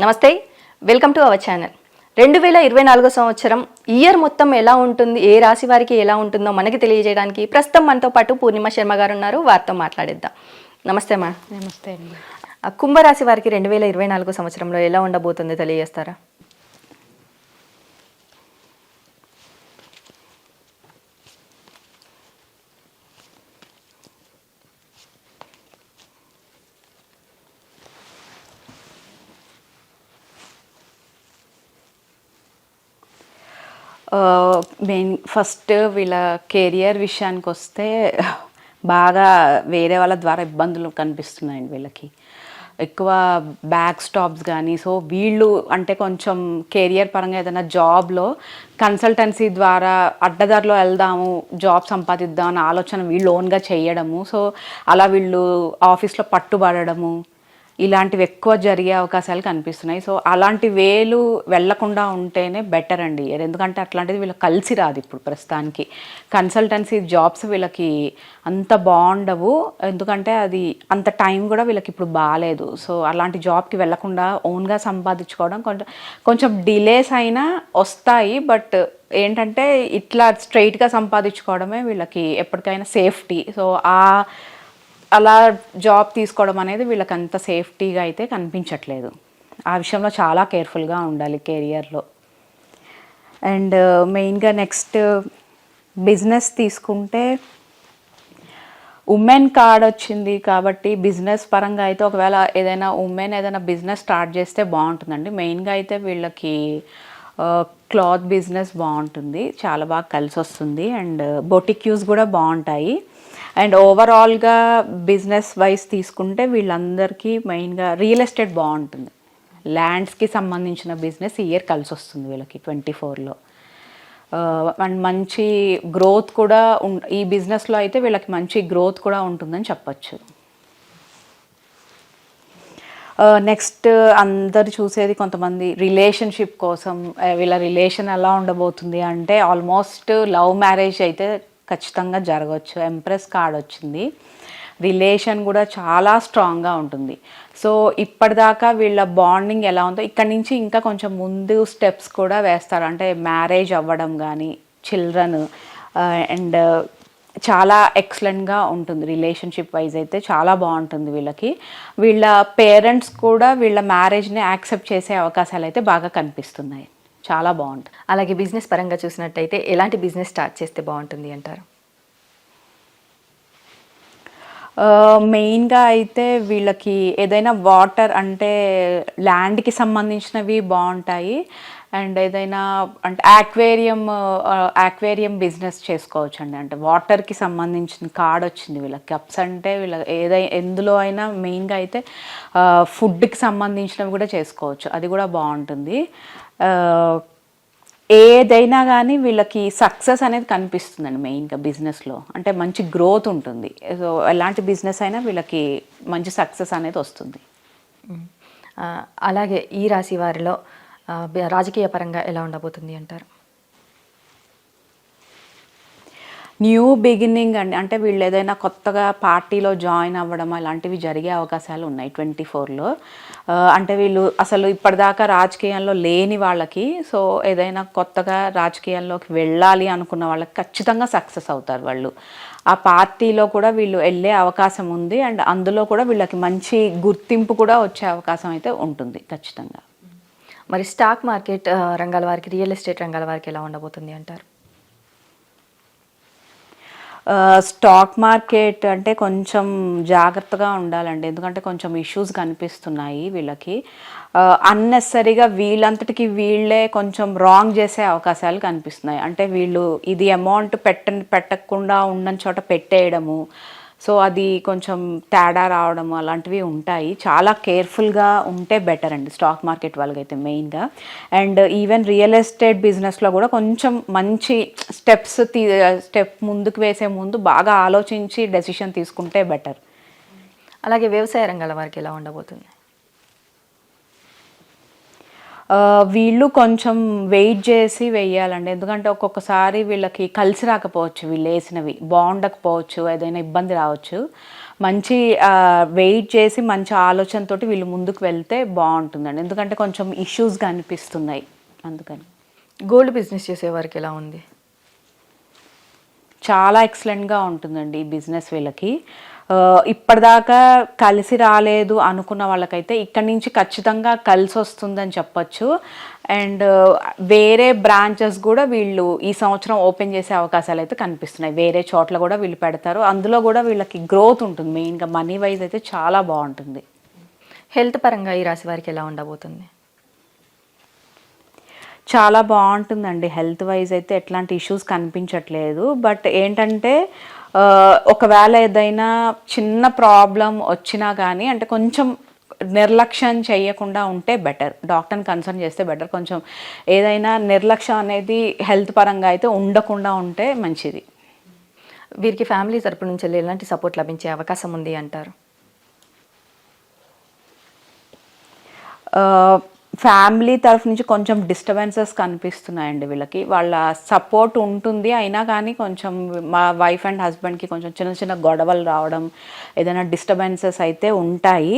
నమస్తే, welcome to our channel. 2024 సంవత్సరం year మొత్తం ఎలా ఉంటుంది, ఏ రాశి వారికి ఎలా ఉంటుందో మనకి తెలియజేయడానికి ప్రస్తుతం మనతో పాటు పూర్ణిమ శర్మ గారు ఉన్నారు. వారితో మాట్లాడేద్దాం. నమస్తే మా. నమస్తే అండి. కుంభరాశి వారికి 2024 సంవత్సరంలో ఎలా ఉండబోతుందో తెలియజేస్తారా? ఫస్ట్ వీళ్ళ కెరియర్ విషయానికి వస్తే బాగా వేరే వాళ్ళ ద్వారా ఇబ్బందులు కనిపిస్తున్నాయండి వీళ్ళకి. ఎక్కువ బ్యాక్ స్టాప్స్ కానీ, సో వీళ్ళు అంటే కొంచెం కెరియర్ పరంగా ఏదైనా జాబ్లో కన్సల్టెన్సీ ద్వారా అడ్డదారిలో వెళ్దాము, జాబ్ సంపాదిద్దాం అన్న ఆలోచన వీళ్ళు ఓన్గా చేయడము, సో అలా వీళ్ళు ఆఫీస్లో పట్టుబడము ఇలాంటివి ఎక్కువ జరిగే అవకాశాలు కనిపిస్తున్నాయి. సో అలాంటి వేలు వెళ్లకుండా ఉంటేనే బెటర్ అండి. ఎందుకంటే అట్లాంటిది వీళ్ళకి కలిసి రాదు ఇప్పుడు ప్రస్తుతానికి. కన్సల్టెన్సీ జాబ్స్ వీళ్ళకి అంత బాగుండవు, ఎందుకంటే అది అంత టైం కూడా వీళ్ళకి ఇప్పుడు బాగాలేదు. సో అలాంటి జాబ్కి వెళ్లకుండా ఓన్గా సంపాదించుకోవడం కొంచెం డిలేస్ అయినా వస్తాయి. బట్ ఏంటంటే ఇట్లా స్ట్రైట్గా సంపాదించుకోవడమే వీళ్ళకి ఎప్పటికైనా సేఫ్టీ. సో అలా జాబ్ తీసుకోవడం అనేది వీళ్ళకి అంత సేఫ్టీగా అయితే కనిపించట్లేదు. ఆ విషయంలో చాలా కేర్ఫుల్గా ఉండాలి కెరియర్లో. అండ్ మెయిన్గా నెక్స్ట్ బిజినెస్ తీసుకుంటే ఉమెన్ కార్డ్ వచ్చింది కాబట్టి బిజినెస్ పరంగా అయితే ఒకవేళ ఏదైనా ఉమెన్ ఏదైనా బిజినెస్ స్టార్ట్ చేస్తే బాగుంటుందండి. మెయిన్గా అయితే వీళ్ళకి క్లాత్ బిజినెస్ బాగుంటుంది, చాలా బాగా కలిసి వస్తుంది. అండ్ బొటిక్యూస్ కూడా బాగుంటాయి. అండ్ ఓవరాల్గా బిజినెస్ వైజ్ తీసుకుంటే వీళ్ళందరికీ మెయిన్గా రియల్ ఎస్టేట్ బాగుంటుంది. ల్యాండ్స్కి సంబంధించిన బిజినెస్ ఈ ఇయర్ కలిసి వస్తుంది వీళ్ళకి 24లో. అండ్ మంచి గ్రోత్ కూడా ఈ బిజినెస్లో అయితే వీళ్ళకి మంచి గ్రోత్ కూడా ఉంటుందని చెప్పచ్చు. నెక్స్ట్ అందరు చూసేది కొంతమంది రిలేషన్షిప్ కోసం, వీళ్ళ రిలేషన్ ఎలా ఉండబోతుంది అంటే ఆల్మోస్ట్ లవ్ మ్యారేజ్ అయితే ఖచ్చితంగా జరగవచ్చు. ఎంప్రెస్ కార్డ్ వచ్చింది. రిలేషన్ కూడా చాలా స్ట్రాంగ్గా ఉంటుంది. సో ఇప్పటిదాకా వీళ్ళ బాండింగ్ ఎలా ఉందో ఇక్కడి నుంచి ఇంకా కొంచెం ముందు స్టెప్స్ కూడా వేస్తారు. అంటే మ్యారేజ్ అవ్వడం కానీ, చిల్డ్రన్ అండ్ చాలా ఎక్సలెంట్గా ఉంటుంది. రిలేషన్షిప్ వైజ్ అయితే చాలా బాగుంటుంది వీళ్ళకి. వీళ్ళ పేరెంట్స్ కూడా వీళ్ళ మ్యారేజ్ని యాక్సెప్ట్ చేసే అవకాశాలు అయితే బాగా కనిపిస్తున్నాయి. చాలా బాగుంటుంది. అలాగే బిజినెస్ పరంగా చూసినట్టయితే ఎలాంటి బిజినెస్ స్టార్ట్ చేస్తే బాగుంటుంది అంటారు? మెయిన్గా అయితే వీళ్ళకి ఏదైనా వాటర్ అంటే ల్యాండ్కి సంబంధించినవి బాగుంటాయి. అండ్ ఏదైనా అంటే ఆక్వేరియం బిజినెస్ చేసుకోవచ్చు అండి. అంటే వాటర్కి సంబంధించిన కార్డ్ వచ్చింది వీళ్ళకి. కప్స్ అంటే ఎందులో అయినా మెయిన్గా అయితే ఫుడ్కి సంబంధించినవి కూడా చేసుకోవచ్చు, అది కూడా బాగుంటుంది. ఏదైనా కానీ వీళ్ళకి సక్సెస్ అనేది కనిపిస్తుందండి మెయిన్గా బిజినెస్లో. అంటే మంచి గ్రోత్ ఉంటుంది. సో ఎలాంటి బిజినెస్ అయినా వీళ్ళకి మంచి సక్సెస్ అనేది వస్తుంది. అలాగే ఈ రాశి వారిలో రాజకీయ పరంగా ఎలా ఉండబోతుంది అంటారు? న్యూ బిగినింగ్ అండి. అంటే వీళ్ళు ఏదైనా కొత్తగా పార్టీలో జాయిన్ అవ్వడం అలాంటివి జరిగే అవకాశాలు ఉన్నాయి 24లో. అంటే వీళ్ళు అసలు ఇప్పటిదాకా రాజకీయాల్లో లేని వాళ్ళకి, సో ఏదైనా కొత్తగా రాజకీయాల్లోకి వెళ్ళాలి అనుకున్న వాళ్ళకి ఖచ్చితంగా సక్సెస్ అవుతారు వాళ్ళు. ఆ పార్టీలో కూడా వీళ్ళు వెళ్ళే అవకాశం ఉంది. అండ్ అందులో కూడా వీళ్ళకి మంచి గుర్తింపు కూడా వచ్చే అవకాశం అయితే ఉంటుంది ఖచ్చితంగా. మరి స్టాక్ మార్కెట్ రంగాల వారికి, రియల్ ఎస్టేట్ రంగాల వారికి ఎలా ఉండబోతుంది అంటారు? స్టాక్ మార్కెట్ అంటే కొంచెం జాగ్రత్తగా ఉండాలండి. ఎందుకంటే కొంచెం ఇష్యూస్ కనిపిస్తున్నాయి వీళ్ళకి. అన్నెసరీగా వీళ్ళంతటికి వీళ్ళే కొంచెం రాంగ్ చేసే అవకాశాలు కనిపిస్తున్నాయి. అంటే వీళ్ళు ఇది అమౌంట్ పెట్టకుండా ఉన్న చోట పెట్టేయడము, సో అది కొంచెం తేడా రావడము అలాంటివి ఉంటాయి. చాలా కేర్ఫుల్గా ఉంటే బెటర్ అండి స్టాక్ మార్కెట్ వాళ్ళకైతే మెయిన్గా. అండ్ ఈవెన్ రియల్ ఎస్టేట్ బిజినెస్లో కూడా కొంచెం మంచి స్టెప్ ముందుకు వేసే ముందు బాగా ఆలోచించి డెసిషన్ తీసుకుంటే బెటర్. అలాగే వ్యవసాయ రంగాల వారికి ఎలా ఉండబోతుంది? వీళ్ళు కొంచెం వెయిట్ చేసి వెయ్యాలండి. ఎందుకంటే ఒక్కొక్కసారి వీళ్ళకి కలిసి రాకపోవచ్చు, వీళ్ళు వేసినవి బాగుండకపోవచ్చు, ఏదైనా ఇబ్బంది రావచ్చు. మంచి వెయిట్ చేసి మంచి ఆలోచనతోటి వీళ్ళు ముందుకు వెళ్తే బాగుంటుందండి. ఎందుకంటే కొంచెం ఇష్యూస్ కనిపిస్తున్నాయి అందుకని. గోల్డ్ బిజినెస్ చేసేవారికి ఎలా ఉంది? చాలా ఎక్సలెంట్గా ఉంటుందండి ఈ బిజినెస్ వీళ్ళకి. ఇప్పటిదాకా కలిసి రాలేదు అనుకున్న వాళ్ళకైతే ఇక్కడి నుంచి ఖచ్చితంగా కలిసి వస్తుందని చెప్పచ్చు. అండ్ వేరే బ్రాంచెస్ కూడా వీళ్ళు ఈ సంవత్సరం ఓపెన్ చేసే అవకాశాలు అయితే కనిపిస్తున్నాయి. వేరే చోట్ల కూడా వీళ్ళు పెడతారు. అందులో కూడా వీళ్ళకి గ్రోత్ ఉంటుంది. మెయిన్గా మనీ వైజ్ అయితే చాలా బాగుంటుంది. హెల్త్ పరంగా ఈ రాశి వారికి ఎలా ఉండబోతుంది? చాలా బాగుంటుందండి. హెల్త్ వైజ్ అయితే ఎట్లాంటి ఇష్యూస్ కనిపించట్లేదు. బట్ ఏంటంటే ఒకవేళ ఏదైనా చిన్న ప్రాబ్లం వచ్చినా కానీ అంటే కొంచెం నిర్లక్ష్యం చేయకుండా ఉంటే బెటర్. డాక్టర్ని కన్సల్ట్ చేస్తే బెటర్. కొంచెం ఏదైనా నిర్లక్ష్యం అనేది హెల్త్ పరంగా అయితే ఉండకుండా ఉంటే మంచిది. వీరికి ఫ్యామిలీ తరపు నుంచి ఎలాంటి సపోర్ట్ లభించే అవకాశం ఉంది అంటారు? ఫ్యామిలీ తరఫు నుంచి కొంచెం డిస్టర్బెన్సెస్ కనిపిస్తున్నాయండి వీళ్ళకి. వాళ్ళ సపోర్ట్ ఉంటుంది అయినా కానీ కొంచెం మా వైఫ్ అండ్ హస్బెండ్కి కొంచెం చిన్న చిన్న గొడవలు రావడం, ఏదైనా డిస్టర్బెన్సెస్ అయితే ఉంటాయి.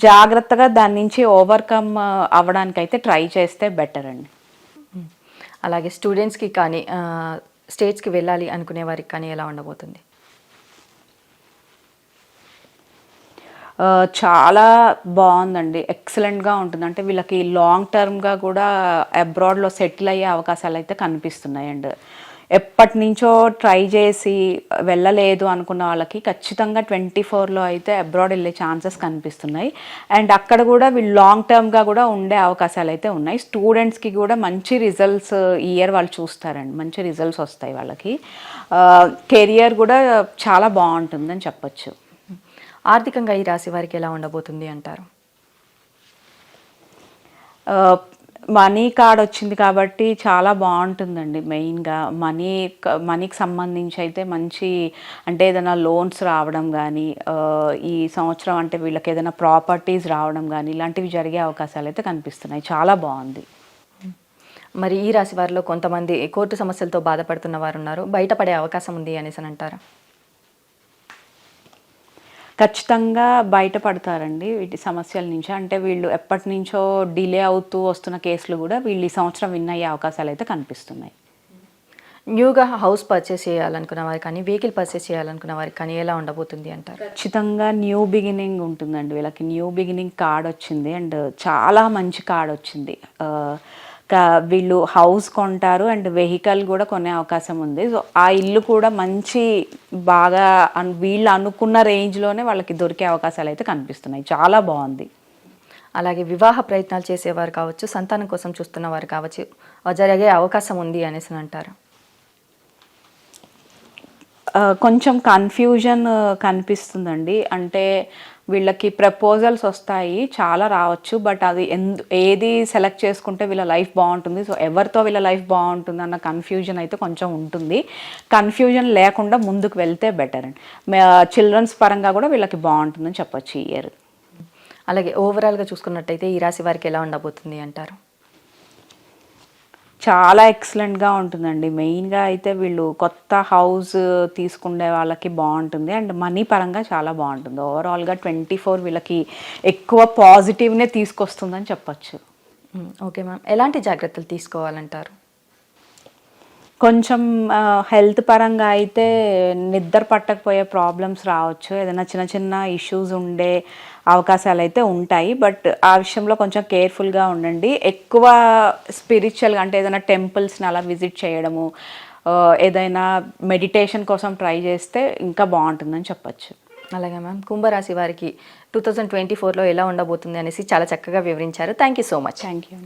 జాగ్రత్తగా దాని నుంచి ఓవర్కమ్ అవ్వడానికి అయితే ట్రై చేస్తే బెటర్ అండి. అలాగే స్టూడెంట్స్కి కానీ స్టేట్స్కి వెళ్ళాలి అనుకునే వారికి కానీ ఎలా ఉండబోతుంది? చాలా బాగుందండి. ఎక్సలెంట్గా ఉంటుంది. అంటే వీళ్ళకి లాంగ్ టర్మ్గా కూడా అబ్రాడ్లో సెటిల్ అయ్యే అవకాశాలు అయితే కనిపిస్తున్నాయి. అండ్ ఎప్పటి నుంచో ట్రై చేసి వెళ్ళలేదు అనుకున్న వాళ్ళకి ఖచ్చితంగా 24లో అయితే అబ్రాడ్ వెళ్ళే ఛాన్సెస్ కనిపిస్తున్నాయి. అండ్ అక్కడ కూడా వీళ్ళు లాంగ్ టర్మ్గా కూడా ఉండే అవకాశాలు అయితే ఉన్నాయి. స్టూడెంట్స్కి కూడా మంచి రిజల్ట్స్ ఈ ఇయర్ వాళ్ళు చూస్తారండి. మంచి రిజల్ట్స్ వస్తాయి వాళ్ళకి. కెరియర్ కూడా చాలా బాగుంటుందని చెప్పచ్చు. ఆర్థికంగా ఈ రాశి వారికి ఎలా ఉండబోతుంది అంటారు? మనీ కార్డ్ వచ్చింది కాబట్టి చాలా బాగుంటుందండి. మెయిన్గా మనీకి సంబంధించి అయితే మంచి అంటే ఏదైనా లోన్స్ రావడం కానీ, ఈ సంవత్సరం అంటే వీళ్ళకి ఏదైనా ప్రాపర్టీస్ రావడం కానీ ఇలాంటివి జరిగే అవకాశాలు అయితే కనిపిస్తున్నాయి. చాలా బాగుంది. మరి ఈ రాశి వారిలో కొంతమంది కోర్టు సమస్యలతో బాధపడుతున్న వారు ఉన్నారు. బయటపడే అవకాశం ఉంది అనేసి అంటారా? ఖచ్చితంగా బయటపడతారండి వీటి సమస్యల నుంచి. అంటే వీళ్ళు ఎప్పటి నుంచో డిలే అవుతూ వస్తున్న కేసులు కూడా వీళ్ళు ఈ సంవత్సరం విన్ అయ్యే అవకాశాలు అయితే కనిపిస్తున్నాయి. న్యూగా హౌస్ పర్చేస్ చేయాలనుకున్న వారికి కానీ, వెహికల్ పర్చేస్ చేయాలనుకున్న వారికి కానీ ఎలా ఉండబోతుంది అంటారు? ఖచ్చితంగా న్యూ బిగినింగ్ ఉంటుందండి. వీళ్ళకి న్యూ బిగినింగ్ కార్డ్ వచ్చింది. అండ్ చాలా మంచి కార్డ్ వచ్చింది. వీళ్ళు హౌస్ కొంటారు అండ్ వెహికల్ కూడా కొనే అవకాశం ఉంది. సో ఆ ఇల్లు కూడా మంచి బాగా వీళ్ళు అనుకున్న రేంజ్లోనే వాళ్ళకి దొరికే అవకాశాలు అయితే కనిపిస్తున్నాయి. చాలా బాగుంది. అలాగే వివాహ ప్రయత్నాలు చేసేవారు కావచ్చు, సంతానం కోసం చూస్తున్న వారు కావచ్చు, జరిగే అవకాశం ఉంది అనేసి అంటారు. కొంచెం కన్ఫ్యూజన్ కనిపిస్తుందండి. అంటే వీళ్ళకి ప్రపోజల్స్ వస్తాయి, చాలా రావచ్చు. బట్ అది ఏది సెలెక్ట్ చేసుకుంటే వీళ్ళ లైఫ్ బాగుంటుంది, సో ఎవరితో వీళ్ళ లైఫ్ బాగుంటుంది అన్న కన్ఫ్యూజన్ అయితే కొంచెం ఉంటుంది. కన్ఫ్యూజన్ లేకుండా ముందుకు వెళ్తే బెటర్ అండి. చిల్డ్రన్స్ పరంగా కూడా వీళ్ళకి బాగుంటుందని చెప్పొచ్చు ఈ ఇయర్. అలాగే ఓవరాల్గా చూసుకున్నట్టయితే ఈ రాశి వారికి ఎలా ఉండబోతుంది అంటారు? చాలా ఎక్సలెంట్గా ఉంటుందండి. మెయిన్గా అయితే వీళ్ళు కొత్త హౌస్ తీసుకునే వాళ్ళకి బాగుంటుంది. అండ్ మనీ పరంగా చాలా బాగుంటుంది. ఓవరాల్గా 24 వీళ్ళకి ఎక్కువ పాజిటివ్నే తీసుకొస్తుందని చెప్పచ్చు. ఓకే మ్యామ్, ఎలాంటి జాగ్రత్తలు తీసుకోవాలంటారు? కొంచెం హెల్త్ పరంగా అయితే నిద్ర పట్టకపోయే ప్రాబ్లమ్స్ రావచ్చు. ఏదైనా చిన్న చిన్న ఇష్యూస్ ఉండే అవకాశాలు అయితే ఉంటాయి. బట్ ఆ విషయంలో కొంచెం కేర్ఫుల్గా ఉండండి. ఎక్కువ స్పిరిచువల్గా అంటే ఏదైనా టెంపుల్స్ని అలా విజిట్ చేయడము, ఏదైనా మెడిటేషన్ కోసం ట్రై చేస్తే ఇంకా బాగుంటుందని చెప్పచ్చు. అలాగే మ్యామ్, కుంభరాశి వారికి 2024లో ఎలా ఉండబోతుంది అనేసి చాలా చక్కగా వివరించారు. Thank you so much. Thank you.